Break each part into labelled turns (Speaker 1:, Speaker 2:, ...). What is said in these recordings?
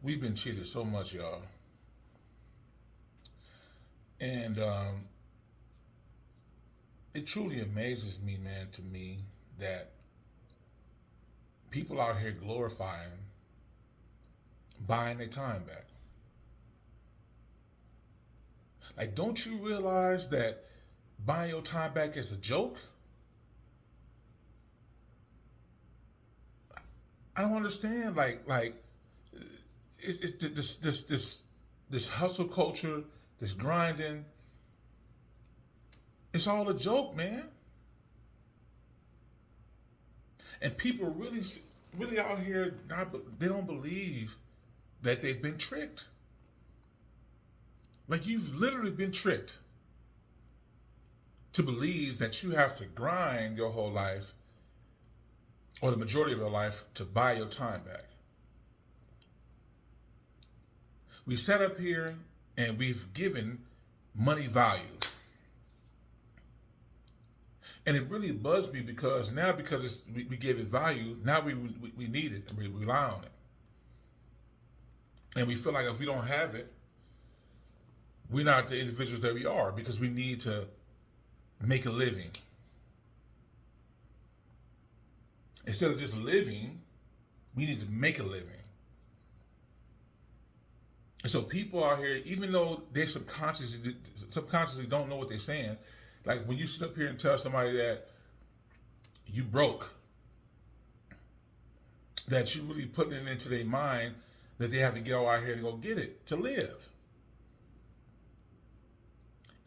Speaker 1: We've been cheated so much, y'all. And it truly amazes me, man, to me that people out here glorifying buying their time back. Like, don't you realize that buying your time back is a joke? I don't understand. It's this hustle culture, this grinding. It's all a joke, man. And people really out here they don't believe that they've been tricked. Like, you've literally been tricked to believe that you have to grind your whole life or the majority of your life to buy your time back. We sat up here and we've given money value. And it really bugs me because now, we give it value, now we need it and we rely on it. And we feel like if we don't have it, we're not the individuals that we are because we need to make a living. Instead of just living, we need to make a living. And so people out here, even though they subconsciously don't know what they're saying, like when you sit up here and tell somebody that you broke, that you really putting it into their mind that they have to get all out here to go get it to live.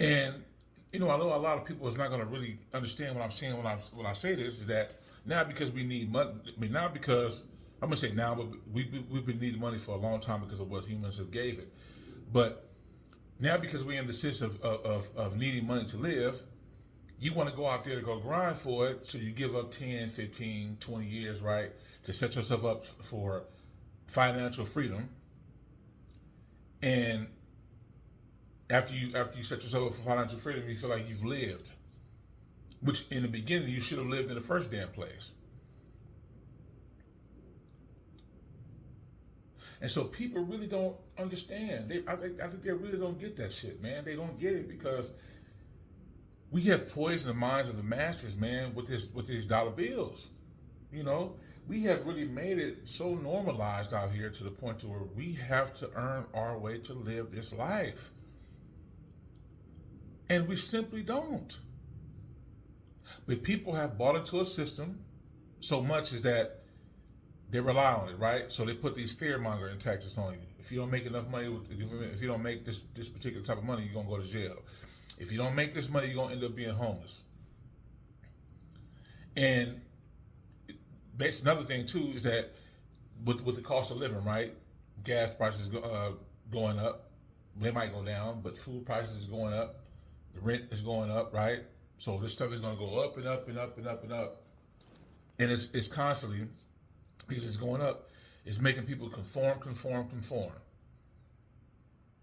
Speaker 1: And I know a lot of people is not going to really understand what I'm saying when I say this, is that now because we need money. I mean, now because I'm gonna say now, but we've been needing money for a long time because of what humans have gave it. But now because we're in the sense of needing money to live, you want to go out there to go grind for it, so you give up 10, 15, 20 years, right, to set yourself up for financial freedom. And after you set yourself up for financial freedom, you feel like you've lived, which in the beginning you should have lived in the first damn place. And so people really don't understand. I think they really don't get that shit, man. They don't get it because we have poisoned the minds of the masses, man, with these dollar bills. We have really made it so normalized out here to the point to where we have to earn our way to live this life. And we simply don't. But people have bought into a system so much is that they rely on it, right? So they put these fear mongering tactics on you. If you don't make enough money, if you don't make this particular type of money, you're gonna go to jail. If you don't make this money, you're gonna end up being homeless. And another thing too is that with the cost of living, right? Gas prices going up. They might go down, but food prices is going up. The rent is going up, right? So this stuff is going to go up and up and up and up and up. And it's constantly, because it's going up, it's making people conform.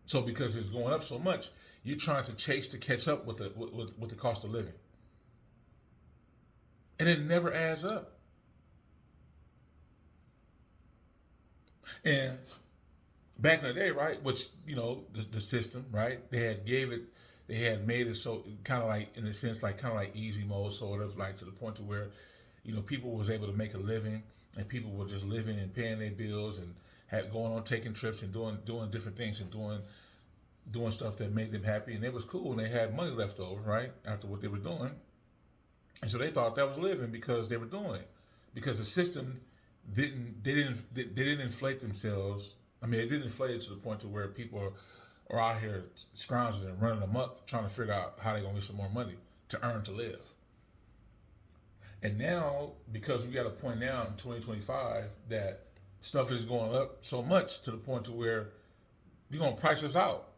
Speaker 1: So because it's going up so much, you're trying to chase to catch up with the cost of living. And it never adds up. And back in the day, right, which, the system, right, they had made it so kind of like, in a sense, like kind of like easy mode, sort of like to the point to where, people was able to make a living and people were just living and paying their bills and going on taking trips and doing different things and doing stuff that made them happy, and it was cool, and they had money left over, right, after what they were doing. And so they thought that was living because they were doing it, because the system didn't inflate themselves. I mean, it didn't inflate it to the point to where people are out here scrounging and running amok trying to figure out how they're gonna get some more money to earn to live. And now, because we got a point now in 2025 that stuff is going up so much to the point to where you're gonna price us out,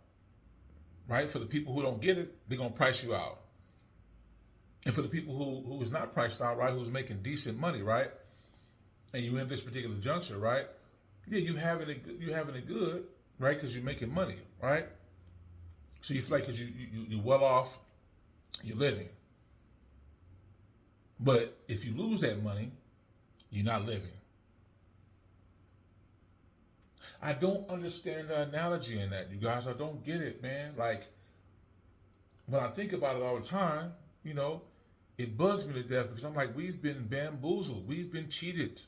Speaker 1: right? For the people who don't get it, they're gonna price you out. And for the people who is not priced out, right, who's making decent money, right, and you in this particular juncture, right, yeah, you having it good, right, because you're making money, right? So you feel like because you're well off, you're living. But if you lose that money, you're not living. I don't understand the analogy in that, you guys. I don't get it, man. Like, when I think about it all the time, you know, it bugs me to death because I'm like, we've been bamboozled. We've been cheated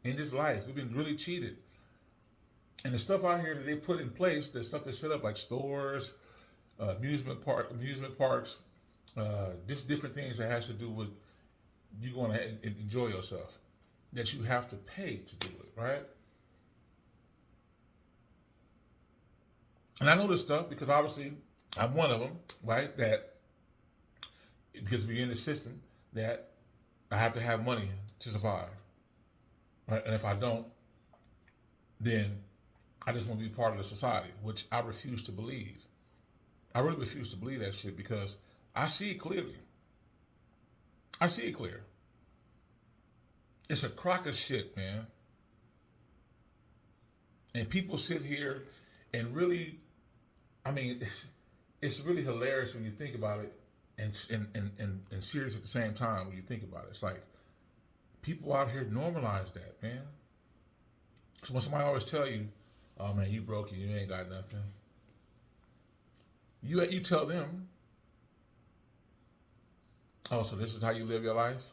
Speaker 1: in this life. We've been really cheated. And the stuff out here that they put in place, the stuff they set up like stores, amusement parks, just different things that has to do with you going to enjoy yourself, that you have to pay to do it, right? And I know this stuff because obviously I'm one of them, right? That because we're in the system that I have to have money to survive, right? And if I don't, then I just want to be part of the society, which I refuse to believe. I really refuse to believe that shit because I see it clearly. I see it clear. It's a crock of shit, man. And people sit here and really, I mean, it's really hilarious when you think about it and serious at the same time when you think about it. It's like people out here normalize that, man. So when somebody always tell you, oh man, you broke and you ain't got nothing. You tell them, oh, so this is how you live your life?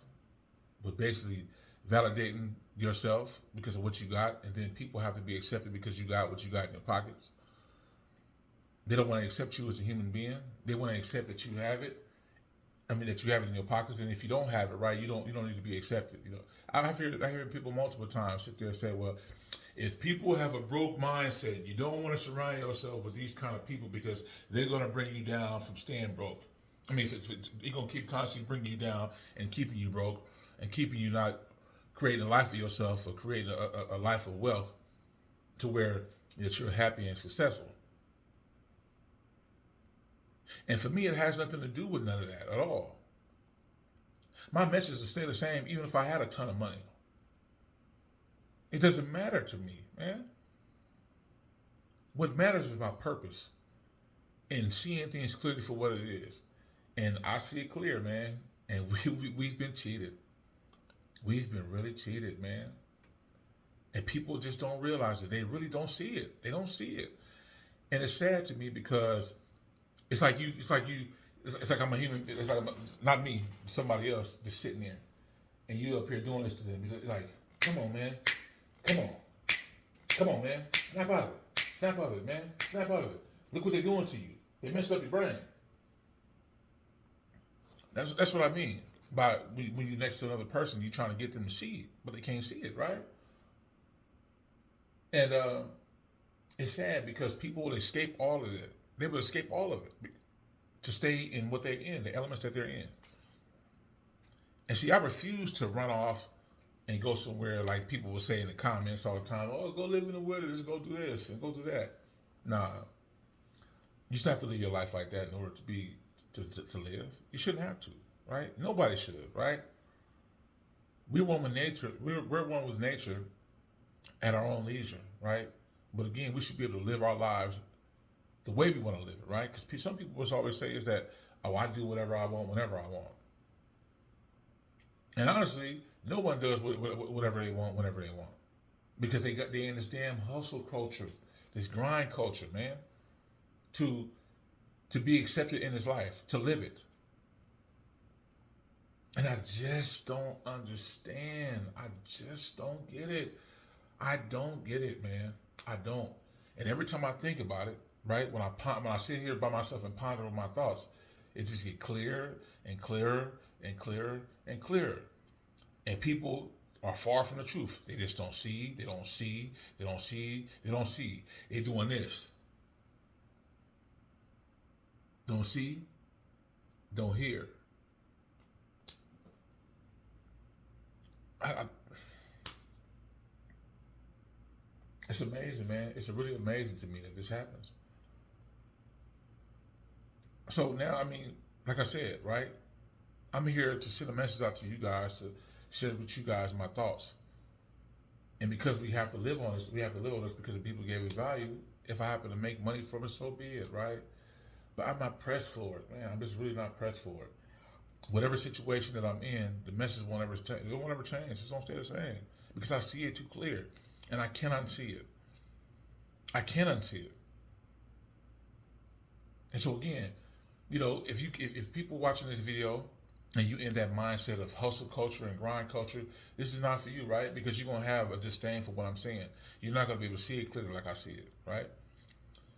Speaker 1: But basically validating yourself because of what you got, and then people have to be accepted because you got what you got in your pockets. They don't want to accept you as a human being. They want to accept that you have it. I mean, that you have it in your pockets, and if you don't have it, right, you don't need to be accepted. You know, I hear people multiple times sit there and say, well, if people have a broke mindset, you don't want to surround yourself with these kind of people because they're going to bring you down from staying broke. I mean, if they're going to keep constantly bringing you down and keeping you broke and keeping you not creating a life for yourself or creating a life of wealth to where that you're happy and successful. And for me, it has nothing to do with none of that at all. My message will stay the same even if I had a ton of money. It doesn't matter to me, man. What matters is my purpose and seeing things clearly for what it is. And I see it clear, man. And we've been cheated. We've been really cheated, man. And people just don't realize it. They really don't see it. They don't see it. And it's sad to me because it's like I'm a human. It's not me, somebody else just sitting there, and you up here doing this to them. It's like, come on, man, come on, man, snap out of it, man, snap out of it. Look what they're doing to you. They messed up your brain. That's what I mean by when you're next to another person, you're trying to get them to see it, but they can't see it, right? And it's sad because people will escape all of it. They will escape all of it to stay in what they're in, the elements that they're in. And see, I refuse to run off and go somewhere like people will say in the comments all the time, oh, go live in the wilderness, go do this and go do that. Nah. You just have to live your life like that in order to live. You shouldn't have to, right? Nobody should, right? We're one with nature. We're one with nature at our own leisure, right? But again, we should be able to live our lives the way we want to live it, right? Because some people always say is that, oh, I do whatever I want whenever I want. And honestly, no one does whatever they want whenever they want, because they in this damn hustle culture, this grind culture, man, to be accepted in this life, to live it. And I just don't understand. I just don't get it. I don't get it, man. I don't. And every time I think about it, right, when I sit here by myself and ponder on my thoughts, it just get clearer and clearer and clearer and clearer. And people are far from the truth. They just don't see. They don't see. They don't see. They don't see. They're doing this. Don't see. Don't hear. It's amazing, man. It's really amazing to me that this happens. So now, I mean, like I said, right? I'm here to send a message out to you guys, to share with you guys my thoughts. And because we have to live on this, because the people gave it value. If I happen to make money from it, so be it, right? But I'm not pressed for it, man. I'm just really not pressed for it. Whatever situation that I'm in, the message won't ever change. It won't ever change. It's going to stay the same because I see it too clear, and I cannot see it. I can't unsee it. And so again, if people watching this video and you in that mindset of hustle culture and grind culture, this is not for you, right? Because you're gonna have a disdain for what I'm saying. You're not gonna be able to see it clearly like I see it, right?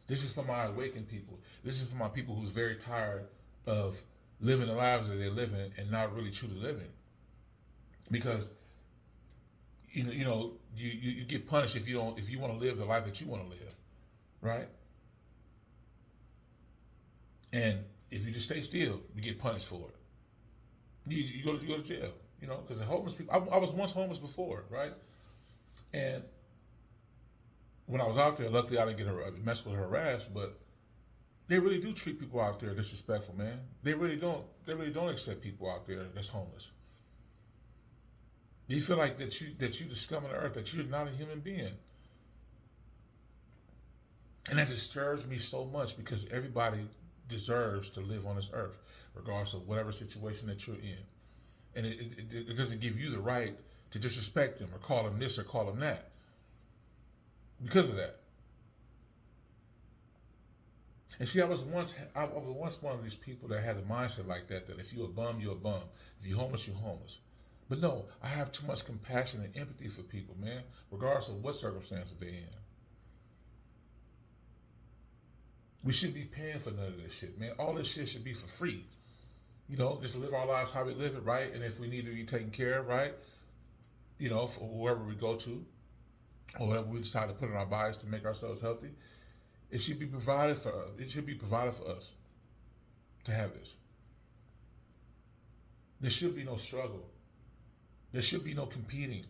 Speaker 1: This is for my awakened people. This is for my people who's very tired of living the lives that they're living and not really truly living. Because you get punished if you want to live the life that you want to live, right? And if you just stay still, you get punished for it. You go to jail, because the homeless people. I was once homeless before, right? And when I was out there, luckily I didn't get messed with or harassed, but they really do treat people out there disrespectful, man. They really don't. They really don't accept people out there that's homeless. You feel like that you the scum of the earth, that you're not a human being. And that disturbs me so much because everybody deserves to live on this earth, regardless of whatever situation that you're in. And it doesn't give you the right to disrespect them or call them this or call them that because of that. And see, I was once one of these people that had a mindset like that if you're a bum, you're a bum. If you're homeless, you're homeless. But no, I have too much compassion and empathy for people, man, regardless of what circumstances they're in. We shouldn't be paying for none of this shit, man. All this shit should be for free. Just live our lives how we live it, right? And if we need to be taken care of, right? For wherever we go to, or whatever we decide to put in our bodies to make ourselves healthy, it should be provided for us. It should be provided for us to have this. There should be no struggle. There should be no competing.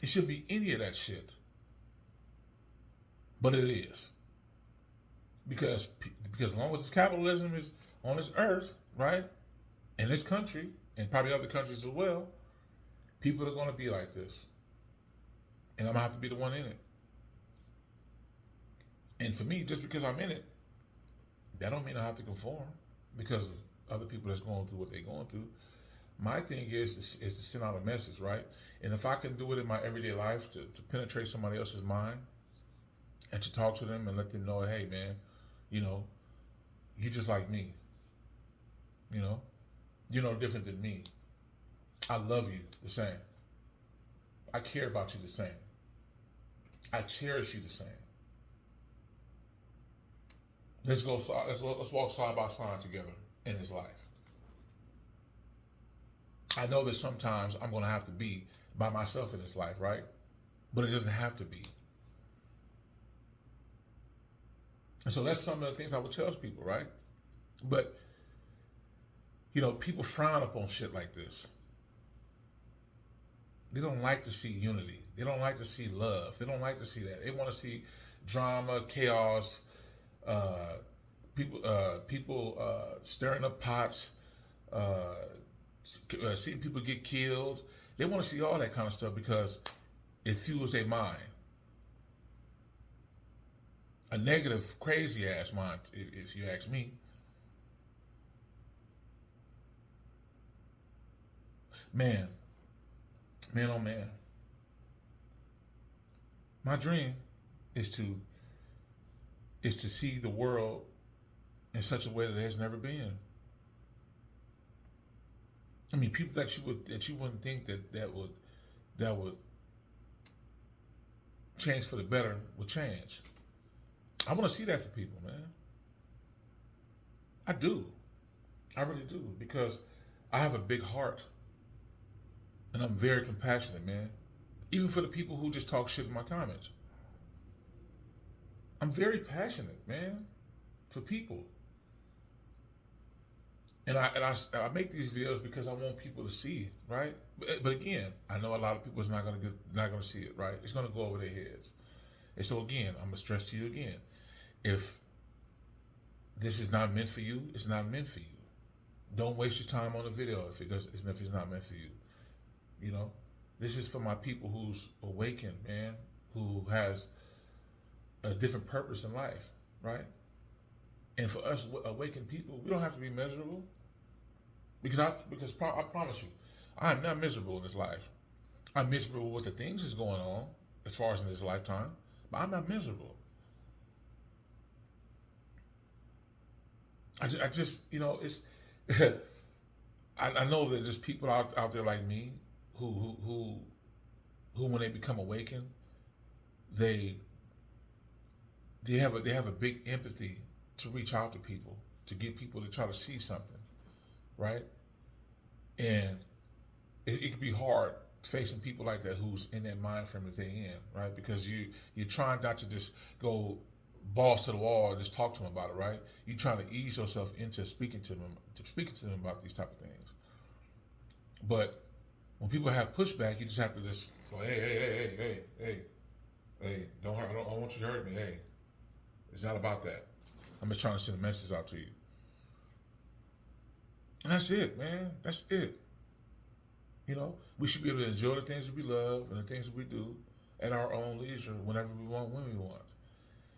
Speaker 1: It should be any of that shit. But it is. Because as long as capitalism is on this earth, right, in this country, and probably other countries as well, people are going to be like this. And I'm going to have to be the one in it. And for me, just because I'm in it, that don't mean I have to conform because of other people that's going through what they're going through. My thing is to send out a message, right? And if I can do it in my everyday life to penetrate somebody else's mind and to talk to them and let them know, hey, man, you're just like me. You're no different than me. I love you the same. I care about you the same. I cherish you the same. Let's walk side by side together in this life. I know that sometimes I'm going to have to be by myself in this life, right? But it doesn't have to be. And so that's some of the things I would tell people, right? But, people frown upon shit like this. They don't like to see unity. They don't like to see love. They don't like to see that. They want to see drama, chaos, people stirring up pots, seeing people get killed. They want to see all that kind of stuff because it fuels their mind. A negative, crazy ass mind, if you ask me. Man, oh man. My dream is to see the world in such a way that it has never been. I mean, people that you wouldn't think that would change for the better would change. I want to see that for people, man. I do. I really do, because I have a big heart. And I'm very compassionate, man. Even for the people who just talk shit in my comments. I'm very passionate, man, for people. And I make these videos because I want people to see, right? But again, I know a lot of people is not gonna see it, right? It's gonna go over their heads. And so again, I'm gonna stress to you again: if this is not meant for you, it's not meant for you. Don't waste your time on the video if it's not meant for you. This is for my people who's awakened, man, who has a different purpose in life, right? And for us awakened people, we don't have to be miserable. Because I promise you, I'm not miserable in this life. I'm miserable with the things that's going on as far as in this lifetime. but I'm not miserable. I just you know, it's I know that there's people out there like me who when they become awakened, they they have a big empathy to reach out to people, to get people to try to see something, right? And it can be hard facing people like that who's in that mind frame that they're in, right? Because you're trying not to just go balls to the wall and just talk to them about it, right? You're trying to ease yourself into speaking to them about these type of things. But when people have pushback, you just have to just go, hey, I don't want you to hurt me. Hey, it's not about that. I'm just trying to send a message out to you. And that's it, man. That's it. You know, we should be able to enjoy the things that we love and the things that we do at our own leisure, whenever we want, when we want,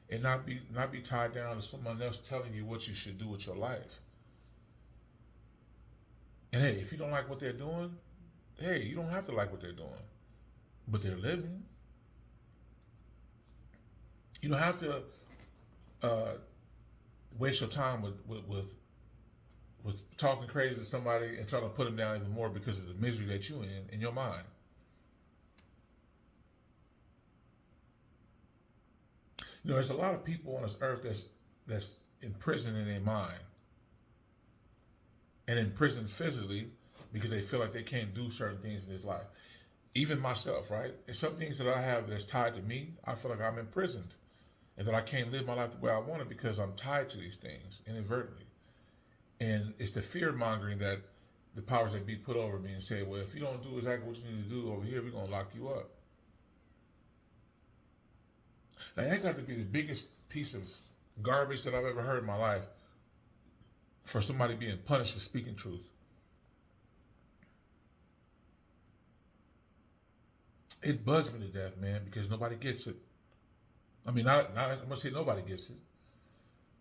Speaker 1: and not be tied down to someone else telling you what you should do with your life. And hey, if you don't like what they're doing, hey, you don't have to like what they're doing, but they're living. You don't have to uh, waste your time with talking crazy to somebody and trying to put them down even more because of the misery that you in your mind. You know, there's a lot of people on this earth that's imprisoned in their mind and imprisoned physically because they feel like they can't do certain things in this life. Even myself, right? And some things that I have that's tied to me, I feel like I'm imprisoned and that I can't live my life the way I want it because I'm tied to these things inadvertently. And it's the fear mongering that the powers that be put over me and say, well, if you don't do exactly what you need to do over here, we're going to lock you up. Now, that got to be the biggest piece of garbage that I've ever heard in my life for somebody being punished for speaking truth. It bugs me to death, man, because nobody gets it. I mean, I'm going to say nobody gets it.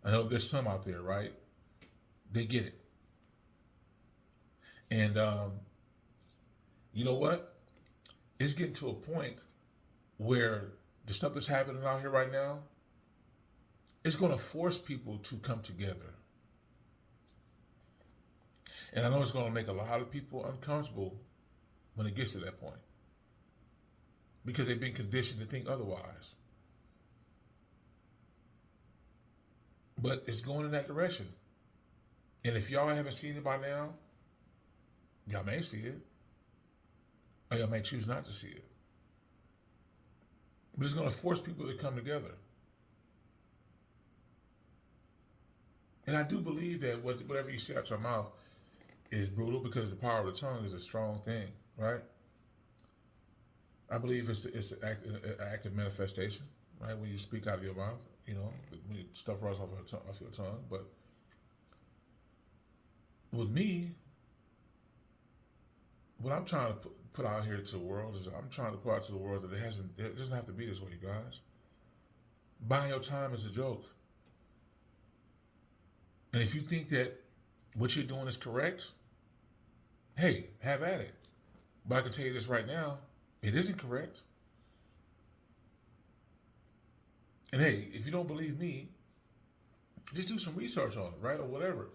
Speaker 1: I know there's some out there, right? They get it. And you know what? It's getting to a point where the stuff that's happening out here right now, it's going to force people to come together. And I know it's going to make a lot of people uncomfortable when it gets to that point because they've been conditioned to think otherwise. But it's going in that direction. And if y'all haven't seen it by now, y'all may see it, or y'all may choose not to see it. But it's going to force people to come together. And I do believe that whatever you say out your mouth is brutal because the power of the tongue is a strong thing, right? I believe it's an act of manifestation, right? When you speak out of your mouth, you know, when stuff rolls off your tongue. But with me, what I'm trying to put out here to the world is I'm trying to put out to the world that it doesn't have to be this way, you guys. Buying your time is a joke. And if you think that what you're doing is correct, hey, have at it. But I can tell you this right now, it isn't correct. And hey, if you don't believe me, just do some research on it, right? Or whatever.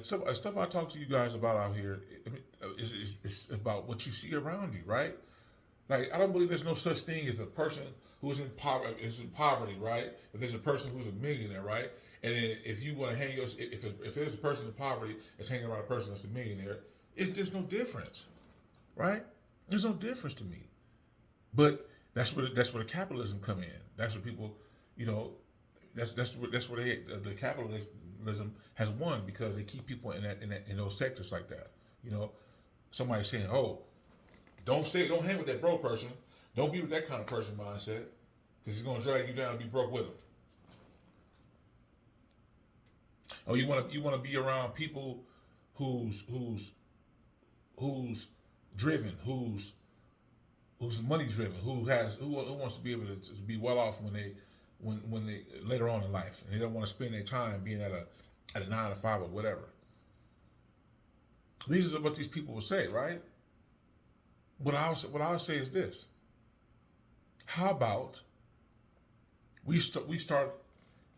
Speaker 1: Stuff I talk to you guys about out here is about what you see around you, right? Like, I don't believe there's no such thing as a person who's in poverty, right? If there's a person who's a millionaire, right? And then if you want to hang if there's a person in poverty that's hanging around a person that's a millionaire, there's no difference, right? There's no difference to me. But that's where the capitalism come in. That's where people, you know, that's where the capitalism has won because they keep people in those sectors like that. You know, somebody saying, "Oh, don't hang with that broke person. Don't be with that kind of person mindset, because he's going to drag you down and be broke with him." Oh, you want to be around people who's driven, who's money driven, who wants to be able to be well off when they later on in life, and they don't want to spend their time being at a 9 to 5 or whatever. These are what these people will say, right? What I'll say is this: how about we start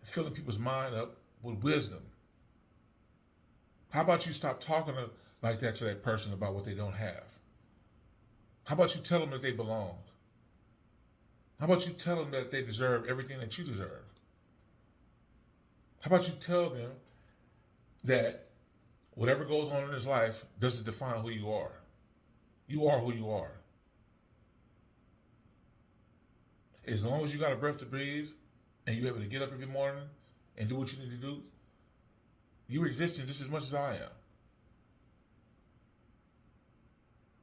Speaker 1: filling people's mind up with wisdom. How about you stop talking like that to that person about what they don't have? How about you tell them that they belong? How about you tell them that they deserve everything that you deserve? How about you tell them that whatever goes on in this life doesn't define who you are? You are who you are. As long as you got a breath to breathe and you're able to get up every morning and do what you need to do, you're existing just as much as I am.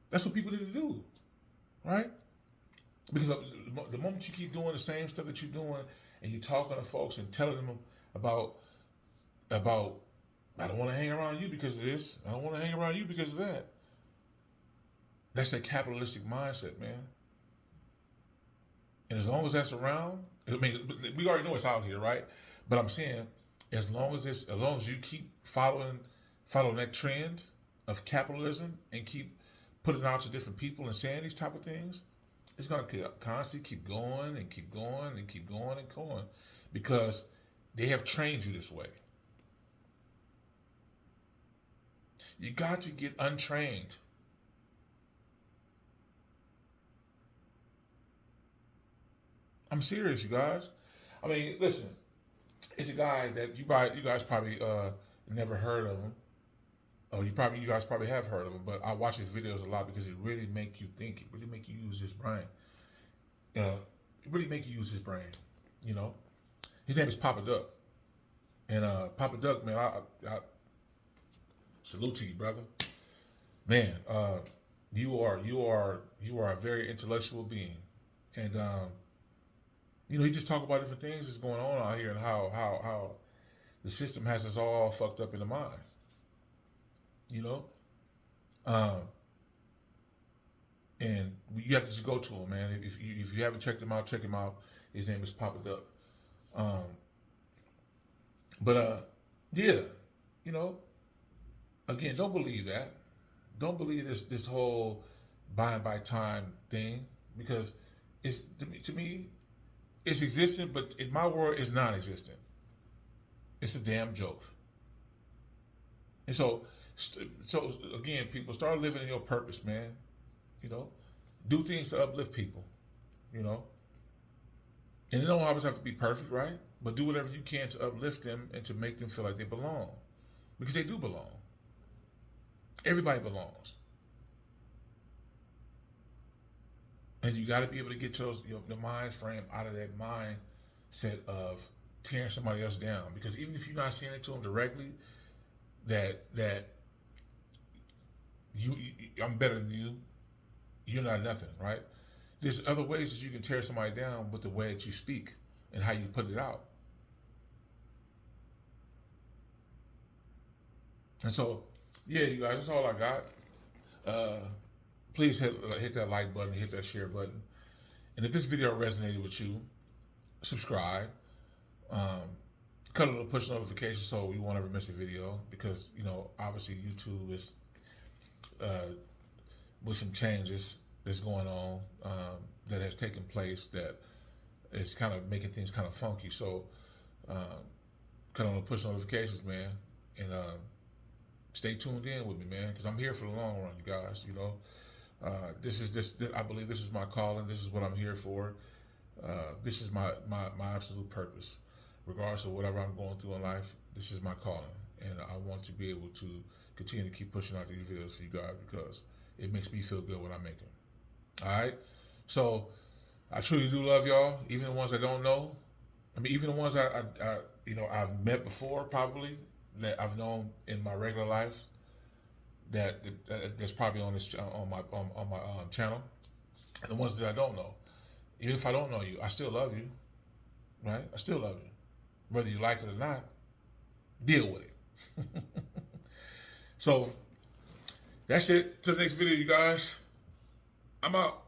Speaker 1: That's what people need to do, right? Because the moment you keep doing the same stuff that you're doing and you're talking to folks and telling them about I don't want to hang around you because of this, I don't want to hang around you because of that. That's that capitalistic mindset, man. And as long as that's around, I mean, we already know it's out here, right? But I'm saying, as long as you keep following that trend of capitalism and keep putting it out to different people and saying these type of things, it's going to constantly keep going and keep going and keep going and going because they have trained you this way. You got to get untrained. I'm serious, you guys. I mean, listen, it's a guy that you guys probably never heard of him. Oh, you guys probably have heard of him, but I watch his videos a lot because it really make you think. It really make you use his brain. It really make you use his brain. You know, his name is Papa Duck, and Papa Duck, man, I salute to you, brother. Man, you are a very intellectual being, and you know, he just talk about different things that's going on out here and how the system has us all fucked up in the mind. You know, and you have to just go to him, man. If you haven't checked him out, check him out. His name is Papa Duck. Yeah, you know, again, don't believe that. Don't believe this whole buying by time thing because it's to me it's existent, but in my world it's non-existent. It's a damn joke. And so again, people, start living in your purpose, man. You know, do things to uplift people. You know, and it don't always have to be perfect, right? But do whatever you can to uplift them and to make them feel like they belong, because they do belong. Everybody belongs, and you got to be able to get your mind frame out of that mindset of tearing somebody else down. Because even if you're not saying it to them directly, that I'm better than you, you're not nothing, right? There's other ways that you can tear somebody down with the way that you speak and how you put it out. And so, yeah, you guys, that's all I got. Please hit that like button, hit that share button. And if this video resonated with you, subscribe. Cut a little push notification so you won't ever miss a video, because, you know, obviously YouTube is with some changes that's going on that has taken place that is kind of making things kind of funky. So cut on the push notifications, man, and stay tuned in with me, man, because I'm here for the long run, you guys. You know, I believe this is my calling. This is what I'm here for. This is my absolute purpose. Regardless of whatever I'm going through in life, this is my calling, and I want to be able to continue to keep pushing out these videos for you guys because it makes me feel good when I make them. All right, so I truly do love y'all, even the ones I don't know. I mean, even the ones I I've met before, probably, that I've known in my regular life, that's probably on this on my channel, and the ones that I don't know. Even if I don't know you, I still love you, right? I still love you, whether you like it or not. Deal with it. So that's it. Till the next video, you guys. I'm out.